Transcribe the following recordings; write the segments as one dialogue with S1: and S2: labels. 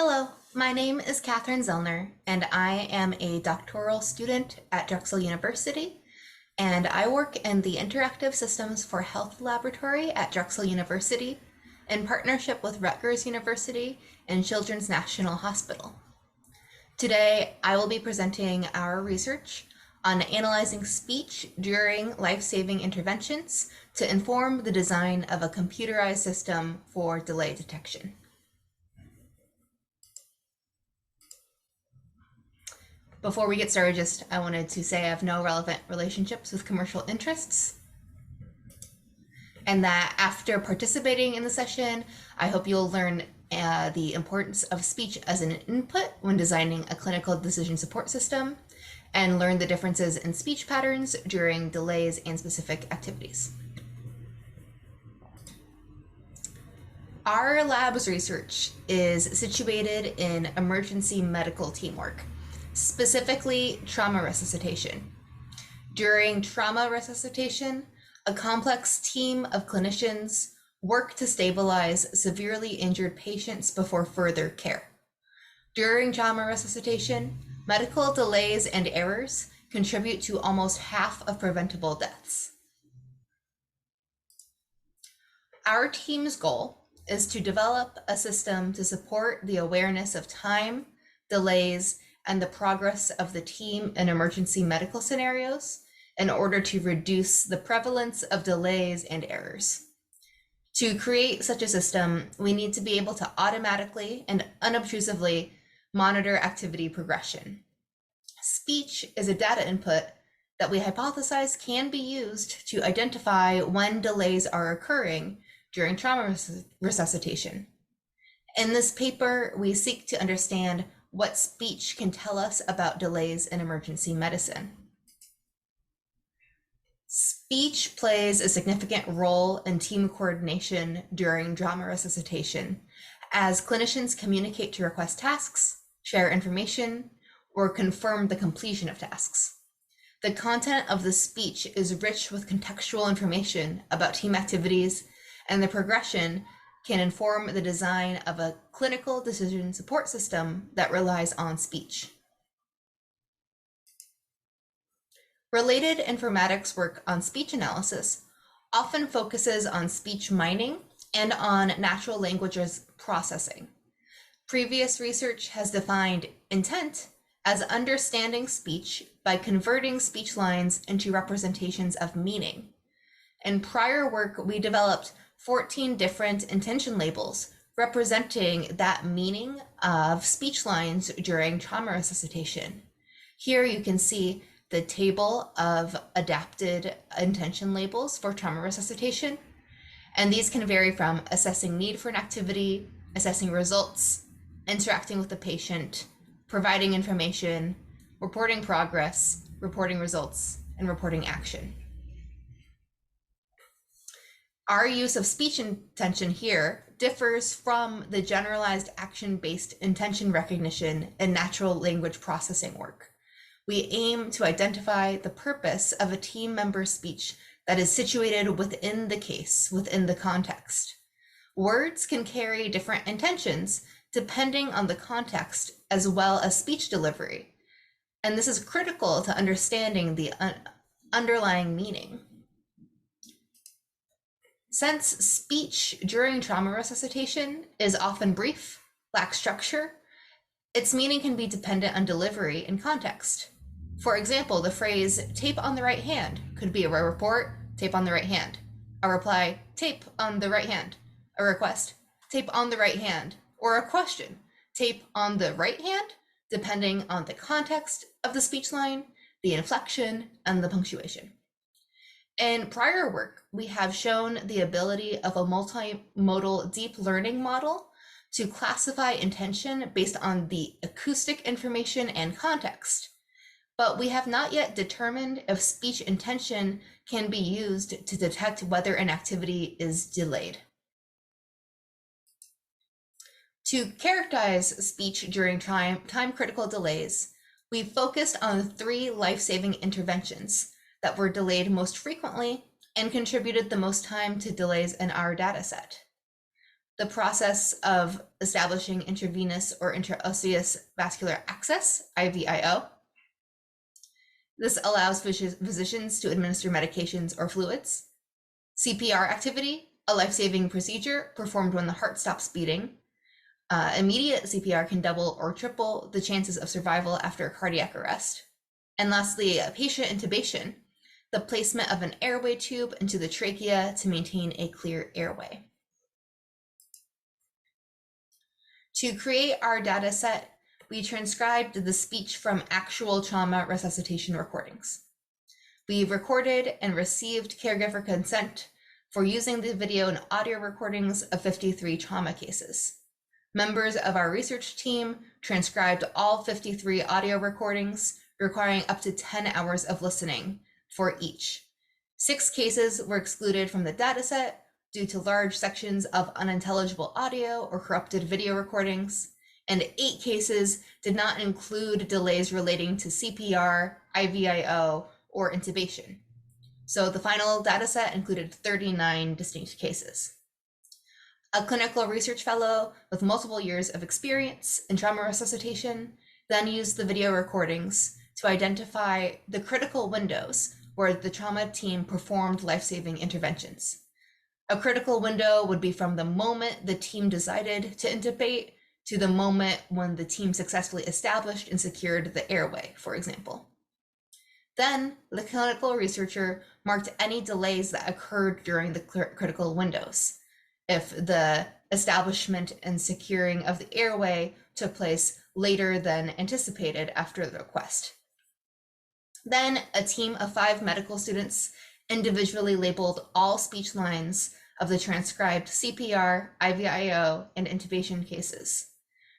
S1: Hello, my name is Katherine Zellner, and I am a doctoral student at Drexel University, and I work in the Interactive Systems for Health Laboratory at Drexel University in partnership with Rutgers University and Children's National Hospital. Today, I will be presenting our research on analyzing speech during life-saving interventions to inform the design of a computerized system for delay detection. Before we get started, I wanted to say I have no relevant relationships with commercial interests, and that after participating in the session, I hope you'll learn the importance of speech as an input when designing a clinical decision support system, and learn the differences in speech patterns during delays and specific activities. Our lab's research is situated in emergency medical teamwork, specifically trauma resuscitation. During trauma resuscitation, a complex team of clinicians work to stabilize severely injured patients before further care. During trauma resuscitation, medical delays and errors contribute to almost half of preventable deaths. Our team's goal is to develop a system to support the awareness of time, delays, and the progress of the team in emergency medical scenarios in order to reduce the prevalence of delays and errors. To create such a system, we need to be able to automatically and unobtrusively monitor activity progression. Speech is a data input that we hypothesize can be used to identify when delays are occurring during trauma resuscitation. In this paper, we seek to understand what speech can tell us about delays in emergency medicine. Speech plays a significant role in team coordination during trauma resuscitation, as clinicians communicate to request tasks, share information, or confirm the completion of tasks. The content of the speech is rich with contextual information about team activities, and the progression can inform the design of a clinical decision support system that relies on speech. Related informatics work on speech analysis often focuses on speech mining and on natural languages processing. Previous research has defined intent as understanding speech by converting speech lines into representations of meaning. In prior work, we developed 14 different intention labels representing that meaning of speech lines during trauma resuscitation. Here you can see the table of adapted intention labels for trauma resuscitation, and these can vary from assessing need for an activity, assessing results, interacting with the patient, providing information, reporting progress, reporting results, and reporting action. Our use of speech intention here differs from the generalized action-based intention recognition and natural language processing work. We aim to identify the purpose of a team member's speech that is situated within the case, within the context. Words can carry different intentions depending on the context as well as speech delivery, and this is critical to understanding the underlying meaning. Since speech during trauma resuscitation is often brief, lacks structure, its meaning can be dependent on delivery and context. For example, the phrase tape on the right hand could be a report, tape on the right hand, a reply, tape on the right hand, a request, tape on the right hand, or a question, tape on the right hand, depending on the context of the speech line, the inflection, and the punctuation. In prior work, we have shown the ability of a multimodal deep learning model to classify intention based on the acoustic information and context, but we have not yet determined if speech intention can be used to detect whether an activity is delayed. To characterize speech during time-critical delays, we focused on 3 life-saving interventions that were delayed most frequently and contributed the most time to delays in our data set. the process of establishing intravenous or intraosseous vascular access, IVIO. This allows physicians to administer medications or fluids. CPR activity, a life-saving procedure performed when the heart stops beating. Immediate CPR can double or triple the chances of survival after cardiac arrest. And lastly, patient intubation, the placement of an airway tube into the trachea to maintain a clear airway. To create our data set, we transcribed the speech from actual trauma resuscitation recordings. We recorded and received caregiver consent for using the video and audio recordings of 53 trauma cases. Members of our research team transcribed all 53 audio recordings, requiring up to 10 hours of listening for each. 6 cases were excluded from the dataset due to large sections of unintelligible audio or corrupted video recordings, and 8 cases did not include delays relating to CPR, IVIO, or intubation. So the final dataset included 39 distinct cases. A clinical research fellow with multiple years of experience in trauma resuscitation then used the video recordings to identify the critical windows where the trauma team performed life-saving interventions. A critical window would be from the moment the team decided to intubate to the moment when the team successfully established and secured the airway, for example. Then the clinical researcher marked any delays that occurred during the critical windows. If the establishment and securing of the airway took place later than anticipated after the request. Then a team of 5 medical students individually labeled all speech lines of the transcribed CPR, IVIO, and intubation cases.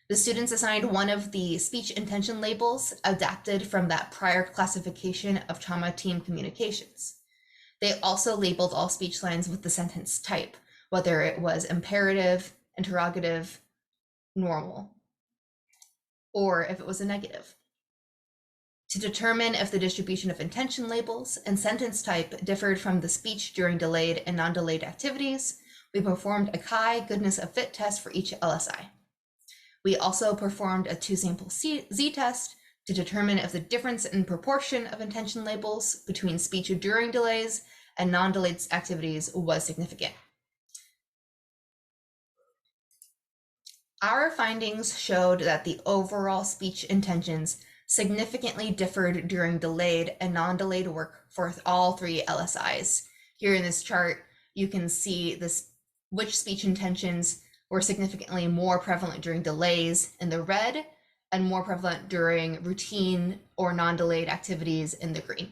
S1: The students assigned one of the speech intention labels adapted from that prior classification of trauma team communications. They also labeled all speech lines with the sentence type, whether it was imperative, interrogative, normal, or if it was a negative. To determine if the distribution of intention labels and sentence type differed from the speech during delayed and non-delayed activities, we performed a Chi goodness of fit test for each LSI. We also performed a 2-sample Z-test to determine if the difference in proportion of intention labels between speech during delays and non-delayed activities was significant. Our findings showed that the overall speech intentions significantly differed during delayed and non-delayed work for all 3 LSIs. Here in this chart, you can see which speech intentions were significantly more prevalent during delays in the red and more prevalent during routine or non-delayed activities in the green.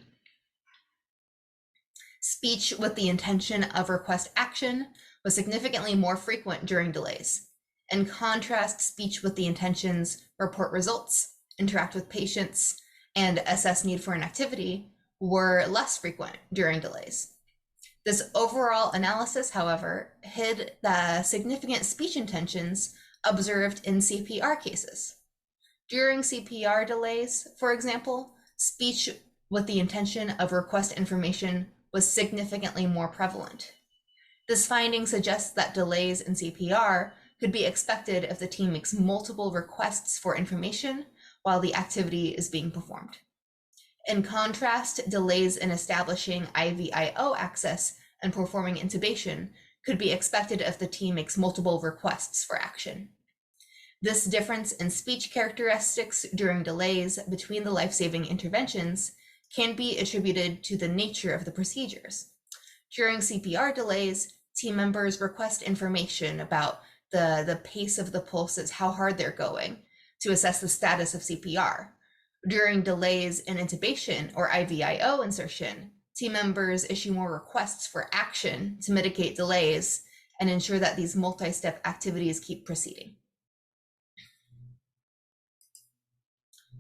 S1: Speech with the intention of request action was significantly more frequent during delays. In contrast, speech with the intentions report results, interact with patients, and assess need for an activity were less frequent during delays. This overall analysis, however, hid the significant speech intentions observed in CPR cases. During CPR delays, for example, speech with the intention of request information was significantly more prevalent. This finding suggests that delays in CPR could be expected if the team makes multiple requests for information while the activity is being performed. In contrast, delays in establishing IVIO access and performing intubation could be expected if the team makes multiple requests for action. This difference in speech characteristics during delays between the life-saving interventions can be attributed to the nature of the procedures. During CPR delays, team members request information about the pace of the pulses, how hard they're going, to assess the status of CPR. During delays in intubation or IVIO insertion, team members issue more requests for action to mitigate delays and ensure that these multi-step activities keep proceeding.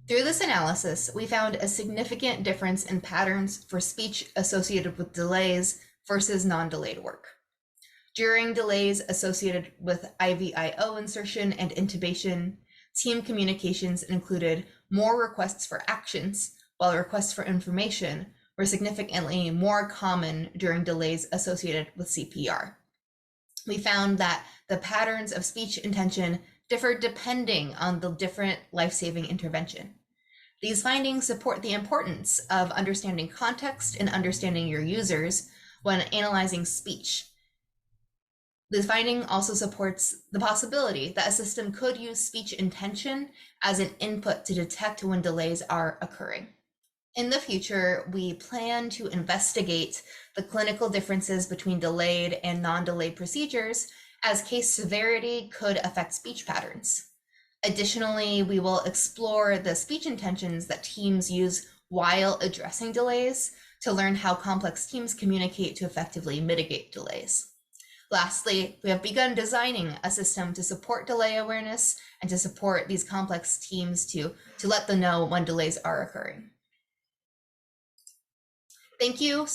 S1: Through this analysis, we found a significant difference in patterns for speech associated with delays versus non-delayed work. During delays associated with IVIO insertion and intubation, team communications included more requests for actions, while requests for information were significantly more common during delays associated with CPR. We found that the patterns of speech intention differ depending on the different life-saving intervention. These findings support the importance of understanding context and understanding your users when analyzing speech. This finding also supports the possibility that a system could use speech intention as an input to detect when delays are occurring. In the future, we plan to investigate the clinical differences between delayed and non-delayed procedures, as case severity could affect speech patterns. Additionally, we will explore the speech intentions that teams use while addressing delays to learn how complex teams communicate to effectively mitigate delays. Lastly, we have begun designing a system to support delay awareness and to support these complex teams to let them know when delays are occurring. Thank you.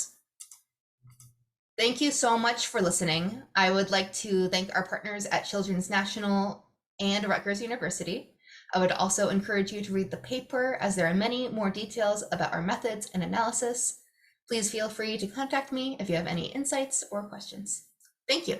S1: Thank you so much for listening. I would like to thank our partners at Children's National and Rutgers University. I would also encourage you to read the paper, as there are many more details about our methods and analysis. Please feel free to contact me if you have any insights or questions. Thank you.